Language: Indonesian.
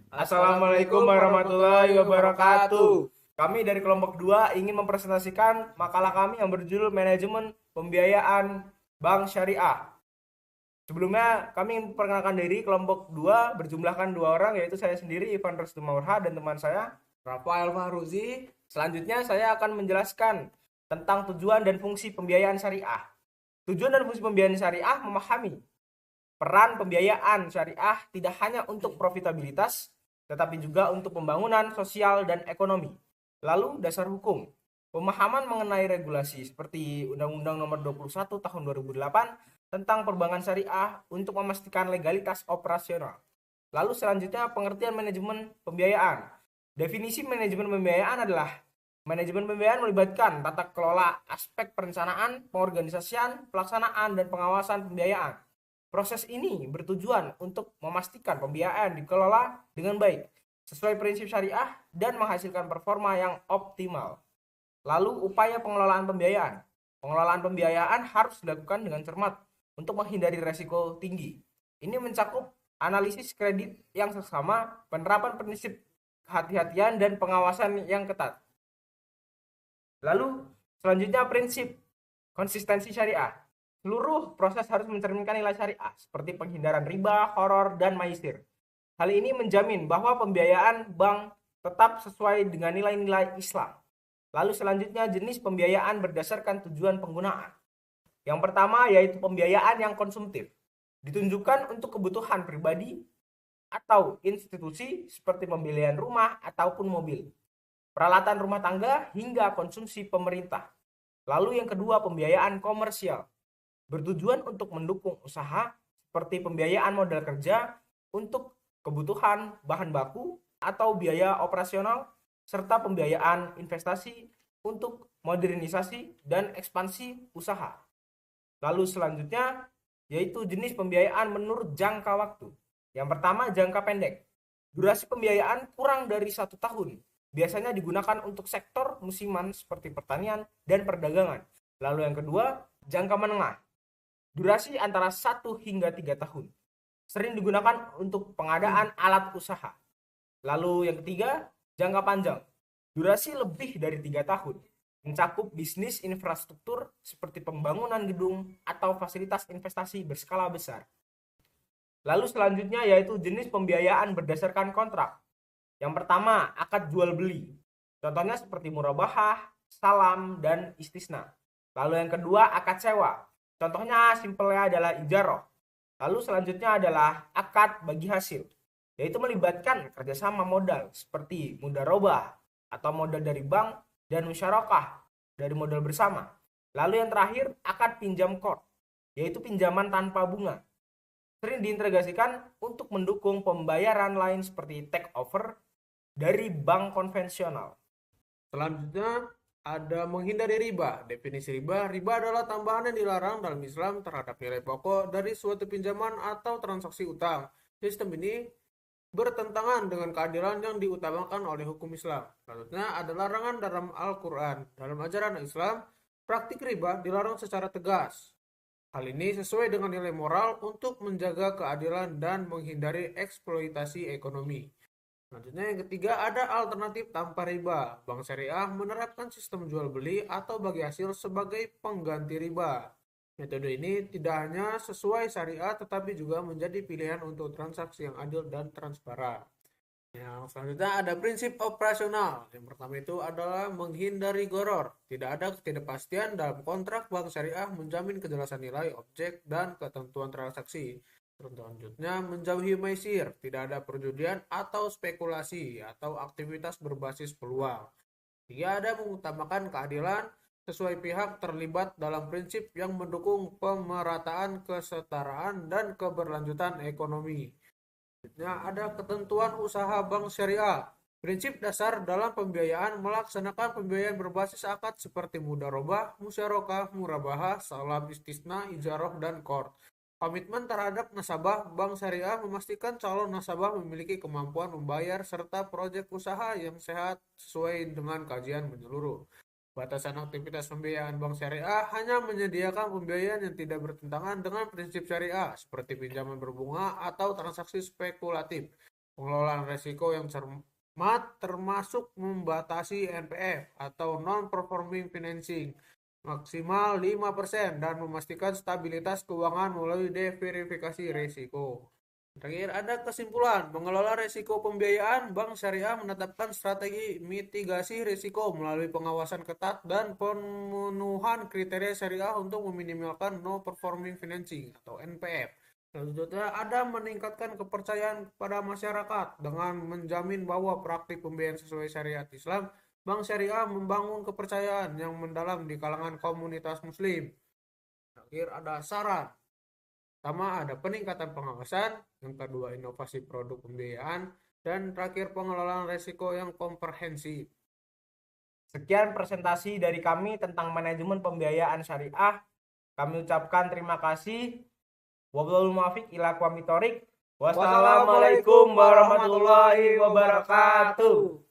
Assalamualaikum warahmatullahi wabarakatuh. Kami dari kelompok 2 ingin mempresentasikan makalah kami yang berjudul Manajemen Pembiayaan Bank Syariah. Sebelumnya kami memperkenalkan diri. Kelompok 2 berjumlahkan 2 orang, yaitu saya sendiri Ivan Restu Maurha dan teman saya Rafael Fahruzi. Selanjutnya saya akan menjelaskan tentang tujuan dan fungsi pembiayaan syariah. Tujuan dan fungsi pembiayaan syariah memahami peran pembiayaan syariah tidak hanya untuk profitabilitas, tetapi juga untuk pembangunan sosial dan ekonomi. Lalu dasar hukum. Pemahaman mengenai regulasi seperti Undang-Undang Nomor 21 Tahun 2008 tentang perbankan syariah untuk memastikan legalitas operasional. Lalu selanjutnya pengertian manajemen pembiayaan. Definisi manajemen pembiayaan adalah manajemen pembiayaan melibatkan tata kelola aspek perencanaan, pengorganisasian, pelaksanaan, dan pengawasan pembiayaan. Proses ini bertujuan untuk memastikan pembiayaan dikelola dengan baik, sesuai prinsip syariah, dan menghasilkan performa yang optimal. Lalu upaya pengelolaan pembiayaan. Pengelolaan pembiayaan harus dilakukan dengan cermat untuk menghindari resiko tinggi. Ini mencakup analisis kredit yang seksama, penerapan prinsip kehati-hatian, dan pengawasan yang ketat. Lalu selanjutnya prinsip konsistensi syariah. Seluruh proses harus mencerminkan nilai syariah seperti penghindaran riba, horor, dan maisir. Hal ini menjamin bahwa pembiayaan bank tetap sesuai dengan nilai-nilai Islam. Lalu selanjutnya jenis pembiayaan berdasarkan tujuan penggunaan. Yang pertama yaitu pembiayaan yang konsumtif. Ditunjukkan untuk kebutuhan pribadi atau institusi seperti pembelian rumah ataupun mobil, peralatan rumah tangga, hingga konsumsi pemerintah. Lalu yang kedua pembiayaan komersial. Bertujuan untuk mendukung usaha seperti pembiayaan modal kerja untuk kebutuhan bahan baku atau biaya operasional, serta pembiayaan investasi untuk modernisasi dan ekspansi usaha. Lalu selanjutnya yaitu jenis pembiayaan menurut jangka waktu. Yang pertama jangka pendek. Durasi pembiayaan kurang dari 1 tahun. Biasanya digunakan untuk sektor musiman seperti pertanian dan perdagangan. Lalu yang kedua jangka menengah. Durasi antara 1 hingga 3 tahun. Sering digunakan untuk pengadaan alat usaha. Lalu yang ketiga, jangka panjang. Durasi lebih dari 3 tahun. Mencakup bisnis infrastruktur seperti pembangunan gedung atau fasilitas investasi berskala besar. Lalu selanjutnya yaitu jenis pembiayaan berdasarkan kontrak. Yang pertama, akad jual beli. Contohnya seperti murabahah, salam, dan istisna. Lalu yang kedua, akad sewa. Contohnya simpelnya adalah ijaroh. Lalu selanjutnya adalah akad bagi hasil, yaitu melibatkan kerjasama modal seperti mudharabah atau modal dari bank dan musyarakah dari modal bersama. Lalu yang terakhir akad pinjam kor, yaitu pinjaman tanpa bunga. Sering diintegrasikan untuk mendukung pembayaran lain seperti take over dari bank konvensional. Selanjutnya ada menghindari riba. Definisi riba. Riba adalah tambahan yang dilarang dalam Islam terhadap nilai pokok dari suatu pinjaman atau transaksi utang. Sistem ini bertentangan dengan keadilan yang diutamakan oleh hukum Islam. Selanjutnya ada larangan dalam Al-Quran. Dalam ajaran Islam, praktik riba dilarang secara tegas. Hal ini sesuai dengan nilai moral untuk menjaga keadilan dan menghindari eksploitasi ekonomi. Selanjutnya yang ketiga ada alternatif tanpa riba. Bank Syariah menerapkan sistem jual beli atau bagi hasil sebagai pengganti riba. Metode ini tidak hanya sesuai syariah tetapi juga menjadi pilihan untuk transaksi yang adil dan transparan. Yang selanjutnya ada prinsip operasional. Yang pertama itu adalah menghindari goror. Tidak ada ketidakpastian dalam kontrak bank syariah menjamin kejelasan nilai, objek, dan ketentuan transaksi. Selanjutnya menjauhi maisir. Tidak ada perjudian atau spekulasi atau aktivitas berbasis peluang. Tidak ada mengutamakan keadilan sesuai pihak terlibat dalam prinsip yang mendukung pemerataan, kesetaraan, dan keberlanjutan ekonomi. Selanjutnya ada ketentuan usaha bank syariah. Prinsip dasar dalam pembiayaan melaksanakan pembiayaan berbasis akad seperti mudharabah, musyarakah, murabahah, salam istisna, ijarah, dan qard. Komitmen terhadap nasabah bank syariah memastikan calon nasabah memiliki kemampuan membayar serta proyek usaha yang sehat sesuai dengan kajian menyeluruh. Batasan aktivitas pembiayaan bank syariah hanya menyediakan pembiayaan yang tidak bertentangan dengan prinsip syariah, seperti pinjaman berbunga atau transaksi spekulatif. Pengelolaan resiko yang cermat termasuk membatasi NPF atau non-performing financing maksimal 5% dan memastikan stabilitas keuangan melalui deverifikasi risiko. Terakhir, ada kesimpulan. Mengelola risiko pembiayaan, Bank Syariah menetapkan strategi mitigasi risiko melalui pengawasan ketat dan pemenuhan kriteria syariah untuk meminimalkan no performing financing atau NPF. Selanjutnya, ada meningkatkan kepercayaan kepada masyarakat dengan menjamin bahwa praktik pembiayaan sesuai syariat Islam. Bank Syariah membangun kepercayaan yang mendalam di kalangan komunitas muslim. Terakhir, ada saran. Pertama, ada peningkatan pengawasan. Yang kedua, inovasi produk pembiayaan. Dan terakhir, pengelolaan risiko yang komprehensif. Sekian presentasi dari kami tentang manajemen pembiayaan syariah. Kami ucapkan terima kasih. Wabillahi muwaffiq ila aqwamit thoriq. Wassalamualaikum warahmatullahi wabarakatuh.